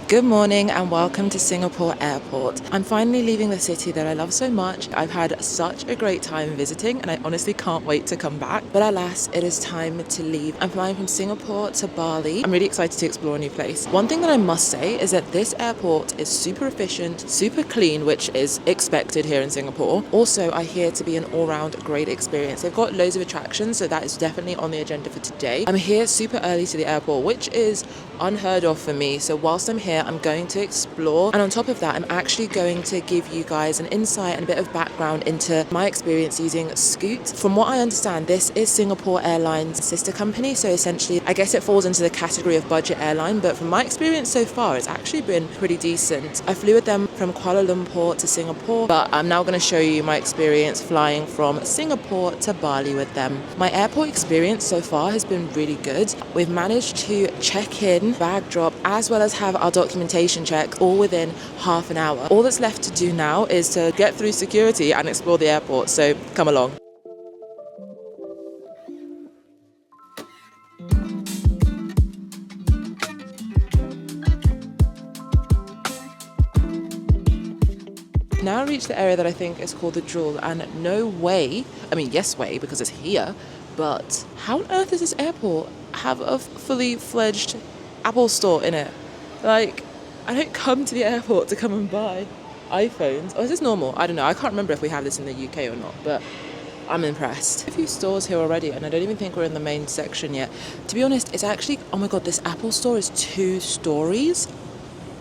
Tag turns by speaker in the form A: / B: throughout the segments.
A: Good morning and welcome to Singapore Airport. I'm finally leaving the city that I love so much. I've had such a great time visiting and I honestly can't wait to come back. But alas, it is time to leave. I'm flying from Singapore to Bali. I'm really excited to explore a new place. One thing that I must say is that this airport is super efficient, super clean, which is expected here in Singapore. Also, I hear to be an all-round great experience. They've got loads of attractions, so that is definitely on the agenda for today. I'm here super early to the airport, which is unheard of for me. So whilst I'm here, I'm going to explore, and on top of that I'm actually going to give you guys an insight and a bit of background into my experience using Scoot. From what I understand, this is Singapore Airlines' sister company, so essentially I guess it falls into the category of budget airline, but from my experience so far it's actually been pretty decent. I flew with them from Kuala Lumpur to Singapore, but I'm now going to show you my experience flying from Singapore to Bali with them. My airport experience so far has been really good. We've managed to check in, bag drop, as well as have our documentation check all within half an hour. All that's left to do now is to get through security and explore the airport, so come along. Now reach the area that I think is called the Jewel, and no way, I mean yes way because it's here, but how on earth does this airport have a fully fledged Apple store in it? Like, I don't come to the airport to come and buy iPhones. Or is this normal? I don't know. I can't remember if we have this in the UK or not, but I'm impressed. A few stores here already, and I don't even think we're in the main section yet. To be honest, it's actually, oh my god, this Apple store is 2 stories.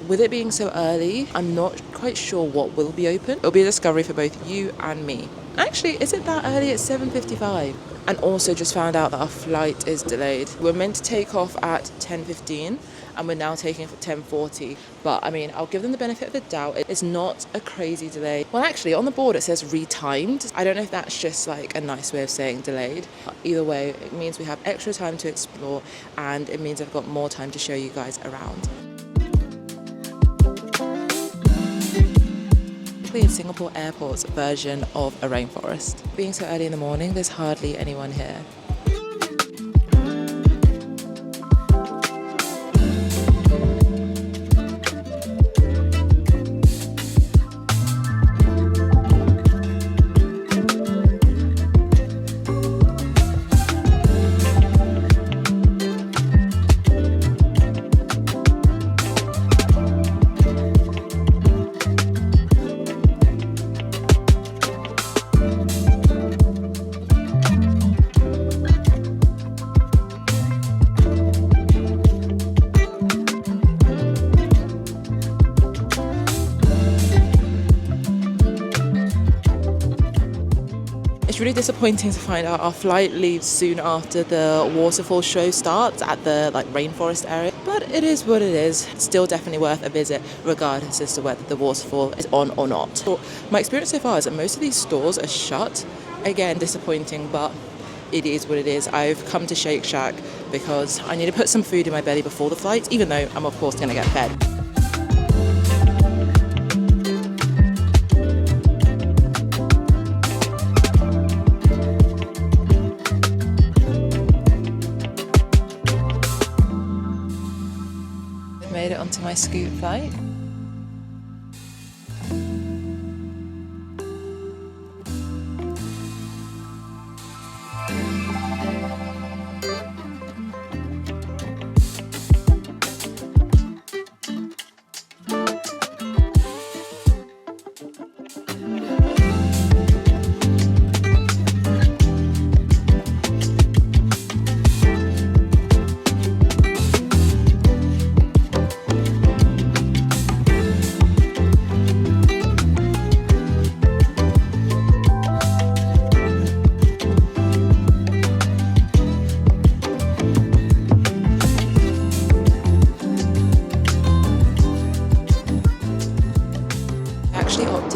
A: With it being so early, I'm not quite sure what will be open. It'll be a discovery for both you and me. Actually, is it that early? It's 7:55. And also just found out that our flight is delayed. We're meant to take off at 10:15 and we're now taking off at 10:40. But I mean, I'll give them the benefit of the doubt. It's not a crazy delay. Well, actually, on the board it says retimed. I don't know if that's just like a nice way of saying delayed. Either way, it means we have extra time to explore and it means I've got more time to show you guys around. In Singapore Airport's version of a rainforest. Being so early in the morning, there's hardly anyone here. It's really disappointing to find out our flight leaves soon after the waterfall show starts at the rainforest area, but it is what it is. It's still definitely worth a visit regardless as to whether the waterfall is on or not. So my experience so far is that most of these stores are shut. Again, disappointing, but it is what it is. I've come to Shake Shack because I need to put some food in my belly before the flight, even though I'm of course going to get fed. Made it onto my Scoot flight.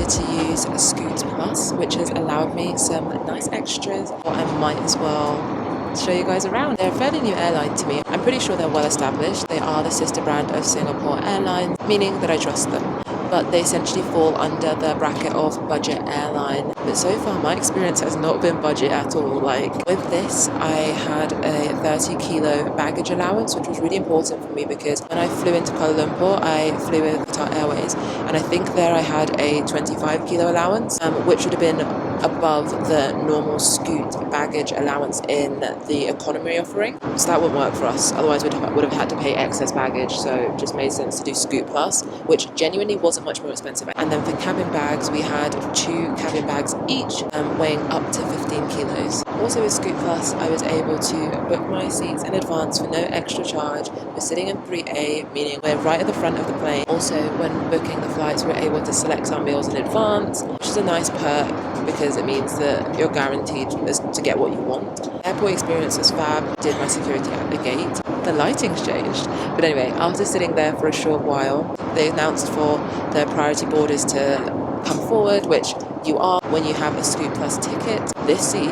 A: To use Scoot Plus, which has allowed me some nice extras. I might as well show you guys around. They're a fairly new airline to me. I'm pretty sure they're well established. They are the sister brand of Singapore Airlines, meaning that I trust them. But they essentially fall under the bracket of budget airline. But so far my experience has not been budget at all. Like with this, I had a 30-kilo baggage allowance, which was really important for me because when I flew into Kuala Lumpur, I flew with Qatar Airways, and I think there I had a 25-kilo allowance, which would have been above the normal Scoot baggage allowance in the economy offering. So that wouldn't work for us. Otherwise, we would have had to pay excess baggage. So it just made sense to do Scoot Plus, which genuinely wasn't much more expensive. And then for cabin bags, we had 2 cabin bags each, weighing up to 15 kilos. Also with Scoot Plus, I was able to book my seats in advance for no extra charge. We're sitting in 3A, meaning we're right at the front of the plane. Also, when booking the flights, we're able to select our meals in advance, which is a nice perk because it means that you're guaranteed to get what you want. Airport experience was fab. Did my security at the gate. The lighting's changed. But anyway, after sitting there for a short while, they announced for the priority boarders to come forward, which you are when you have a Scoot Plus ticket. This seat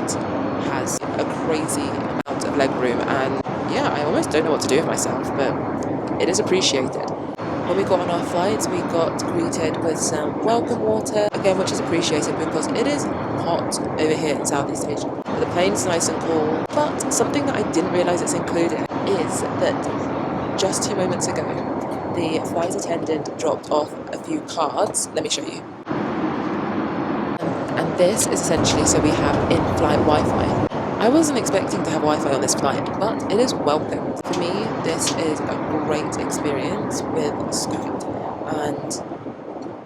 A: has a crazy amount of leg room, and yeah, I almost don't know what to do with myself, but it is appreciated. When we got on our flights, we got greeted with some welcome water, again, which is appreciated because it is hot over here in Southeast Asia. But the plane's nice and cool. But something that I didn't realise it's included is that just 2 moments ago, the flight attendant dropped off a few cards. Let me show you. And this is essentially so we have in-flight Wi-Fi. I wasn't expecting to have Wi-Fi on this flight, but it is welcome. For me, this is a great experience with Scoot, and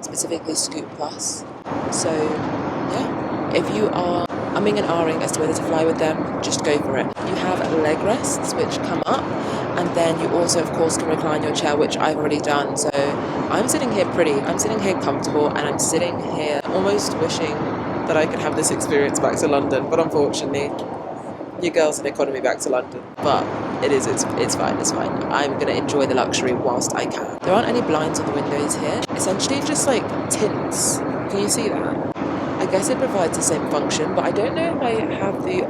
A: specifically Scoot Plus. So, yeah, if you are umming and ahhing as to whether to fly with them, just go for it. You have leg rests, which come up, and then you also, of course, can recline your chair, which I've already done. So I'm sitting here I'm sitting here comfortable, and I'm sitting here almost wishing that I could have this experience back to London, but unfortunately, your girl's in economy back to London. But it's fine. I'm going to enjoy the luxury whilst I can. There aren't any blinds on the windows here. Essentially just like tints. Can you see that? I guess it provides the same function, but I don't know if I have the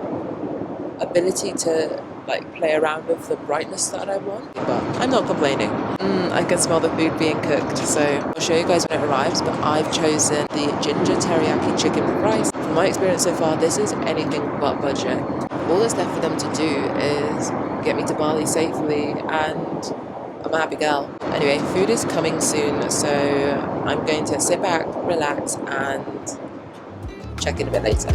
A: ability to like play around with the brightness that I want, but I'm not complaining. I can smell the food being cooked, so I'll show you guys when it arrives, but I've chosen the ginger teriyaki chicken with rice. From my experience so far, this is anything but budget. All that's left for them to do is get me to Bali safely, and I'm a happy girl. Anyway, food is coming soon, so I'm going to sit back, relax, and check in a bit later.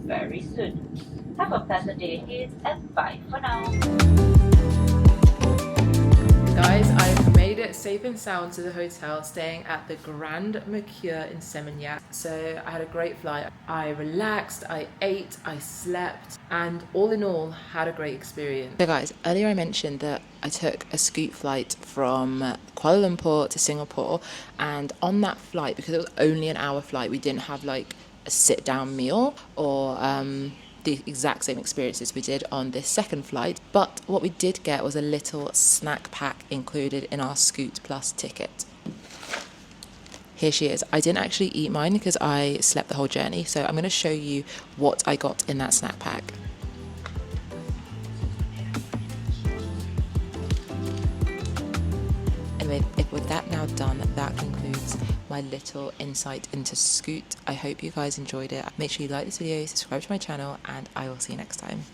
B: Very soon. Have a pleasant day ahead and bye for now.
A: Guys, I've made it safe and sound to the hotel, staying at the Grand Mercure in Seminyak. So I had a great flight. I relaxed, I ate, I slept, and all in all, had a great experience. So guys, earlier I mentioned that I took a Scoot flight from Kuala Lumpur to Singapore, and on that flight, because it was only an hour flight, we didn't have like a sit-down meal or the exact same experiences we did on this second flight, but what we did get was a little snack pack included in our Scoot Plus ticket. Here she is. I didn't actually eat mine because I slept the whole journey, so I'm going to show you what I got in that snack pack. Anyway, with that now done, that concludes my little insight into Scoot. I hope you guys enjoyed it. Make sure you like this video, subscribe to my channel, and I will see you next time.